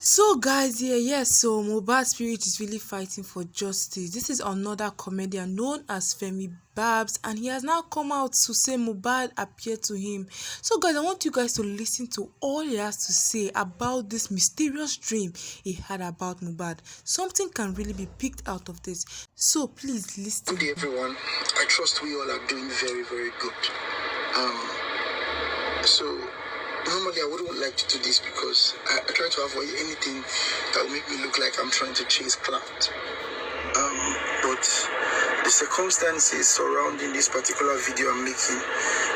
So guys, so Mohbad spirit is really fighting for justice. This is another comedian known as Femi Babs, and he has now come out to say Mohbad appeared to him. So guys, I want you guys to listen to all he has to say about this mysterious dream he had about Mohbad. Something can really be picked out of this. So please listen. Good day everyone. I trust we all are doing very, very good. So normally I wouldn't like to do this because I try to avoid anything that will make me look like I'm trying to chase clout. But the circumstances surrounding this particular video I'm making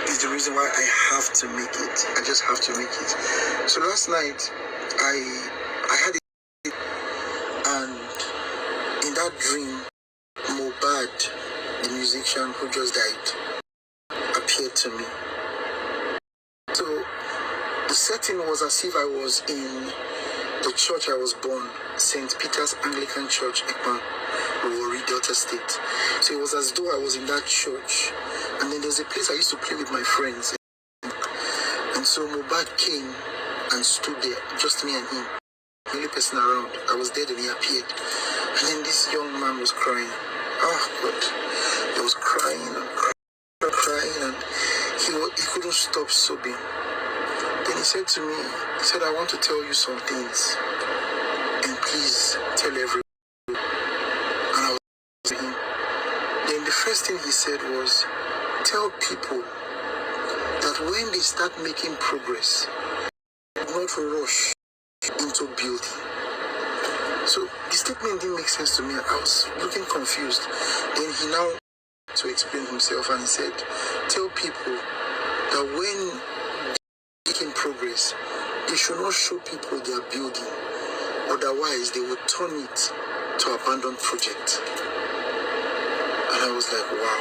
is the reason why I have to make it. I just have to make it. So last night I had it, and in that dream, Mohbad, the musician who just died, appeared to me. So the setting was as if I was in the church I was born, St. Peter's Anglican Church, Ekman, Warri, Delta State. So it was as though I was in that church. And then there's a place I used to play with my friends. And so Mohbad came and stood there, just me and him. The only person around. I was there and he appeared. And then this young man was crying. Oh God. He was crying and crying, and he couldn't stop sobbing. Then he said to me, I want to tell you some things, and please tell everyone. And I was to him. Then the first thing he said was, tell people that when they start making progress, do not rush into building. So the statement didn't make sense to me. I was looking confused. Then he now to explain himself, and he said, tell people that when making progress, they should not show people they are building, otherwise they will turn it to abandoned project. And I was like, wow.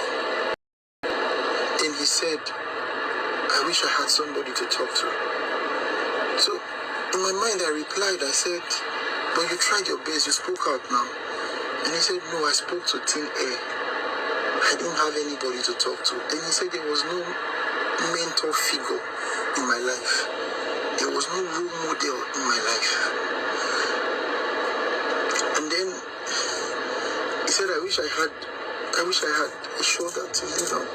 Then he said, I wish I had somebody to talk to. So in my mind I replied, I said, but you tried your best, you spoke out now. And he said, no, I spoke to thin air. I didn't have anybody to talk to. Then he said there was no mentor figure in my life. There was no role model in my life. And then he said, I wish I had a shoulder to lean on.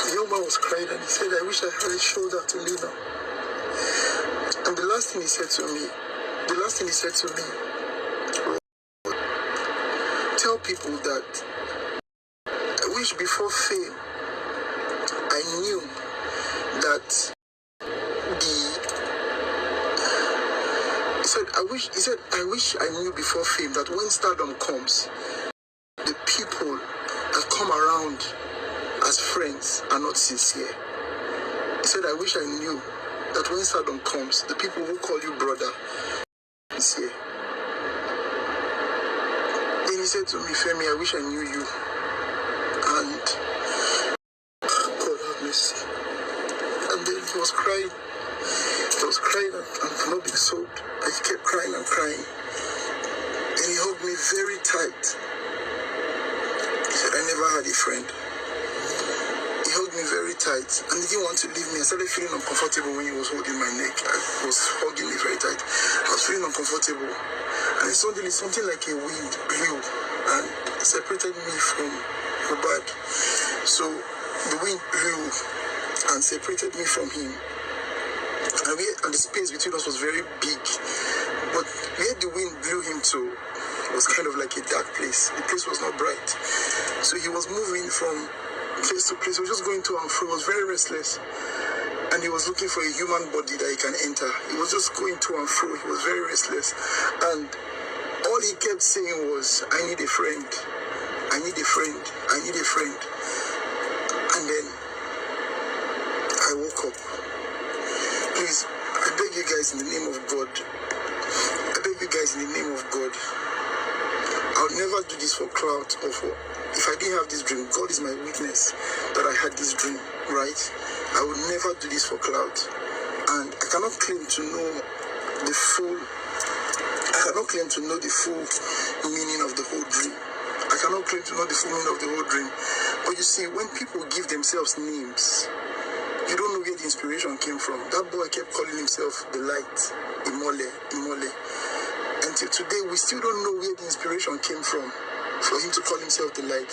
The young man was crying and he said, I wish I had a shoulder to lean on. And the last thing he said to me, tell people that I wish before fame I knew that I wish I knew before fame that when stardom comes, the people that come around as friends are not sincere. He said, I wish I knew that when stardom comes, the people who call you brother are sincere. Then he said to me, Femi, I wish I knew you. And God have mercy. And then he was crying. He was crying and could not be sobbed. And he kept crying and crying. And he hugged me very tight. He said, I never had a friend. He hugged me very tight. And he didn't want to leave me. I started feeling uncomfortable when he was holding my neck. I was hugging me very tight. I was feeling uncomfortable. And suddenly something like a wind blew and separated me from Mohbad. So the wind blew and separated me from him. And the space between us was very big. But where the wind blew him to was kind of like a dark place. The place was not bright. So he was moving from place to place. He was just going to and fro. He was very restless. And he was looking for a human body that he can enter. He was just going to and fro. He was very restless. And all he kept saying was, I need a friend. I need a friend. I need a friend. And then I woke up. Please, I beg you guys in the name of God. I beg you guys in the name of God. I'll never do this for clout or for... If I didn't have this dream, God is my witness that I had this dream, right? I would never do this for clout. And I cannot claim to know the full... meaning of the whole dream. I cannot claim to know the full meaning of the whole dream. But you see, when people give themselves names, You don't know where the inspiration came from. That boy kept calling himself the light, Imole, Imole. Until today, we still don't know where the inspiration came from for him to call himself the light.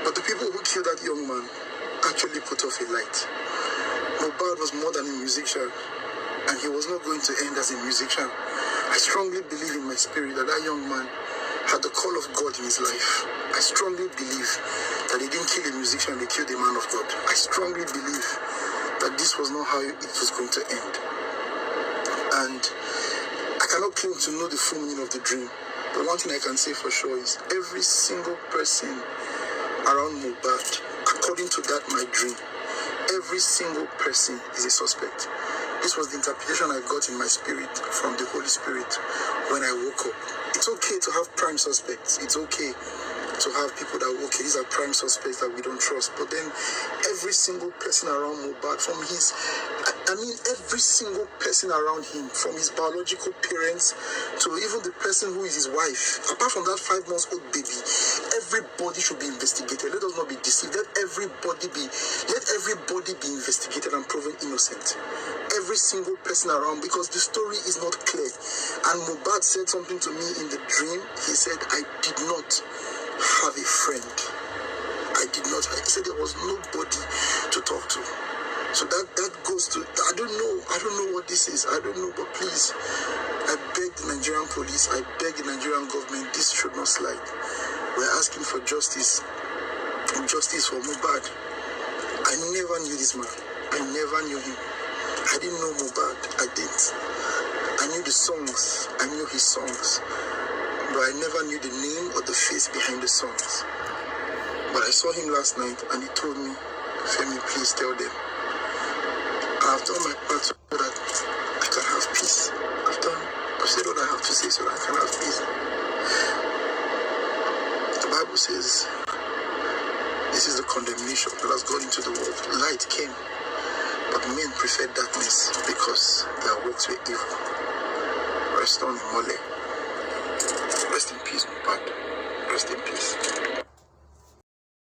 But the people who killed that young man actually put off a light. Mohbad was more than a musician, and he was not going to end as a musician. I strongly believe in my spirit that that young man had the call of God in his life. I strongly believe that they didn't kill a musician, they killed a man of God. I strongly believe that this was not how it was going to end. And I cannot claim to know the full meaning of the dream, but one thing I can say for sure is every single person around Mohbad, according to that my dream, every single person is a suspect. This was the interpretation I got in my spirit from the Holy Spirit when I woke up. It's okay to have prime suspects. It's okay to have people that, okay, these are prime suspects that we don't trust. But then every single person around Mohbad, from his, every single person around him, from his biological parents to even the person who is his wife, apart from that 5-month-old baby, everybody should be investigated. Let us not be deceived. Let everybody be investigated and proven innocent. Every single person around, because the story is not clear. And Mohbad said something to me in the dream. He said, I did not have a friend. I did not. He said there was nobody to talk to. So that goes to, I don't know what this is. I don't know, but please, I beg the Nigerian police, I beg the Nigerian government, this should not slide. We're asking for justice. Justice for Mohbad. I never knew this man. I never knew him. I didn't know Mohbad. I didn't. I knew the songs. I knew his songs. But I never knew the name or the face behind the songs. But I saw him last night and he told me, Femi, please tell them. I've done my part so that I can have peace. I've said what I have to say so that I can have peace. The Bible says, this is the condemnation that has gone into the world. Light came, but men preferred darkness because their works were evil. Rest on Mole. Rest in peace, Mohbad. Rest in peace.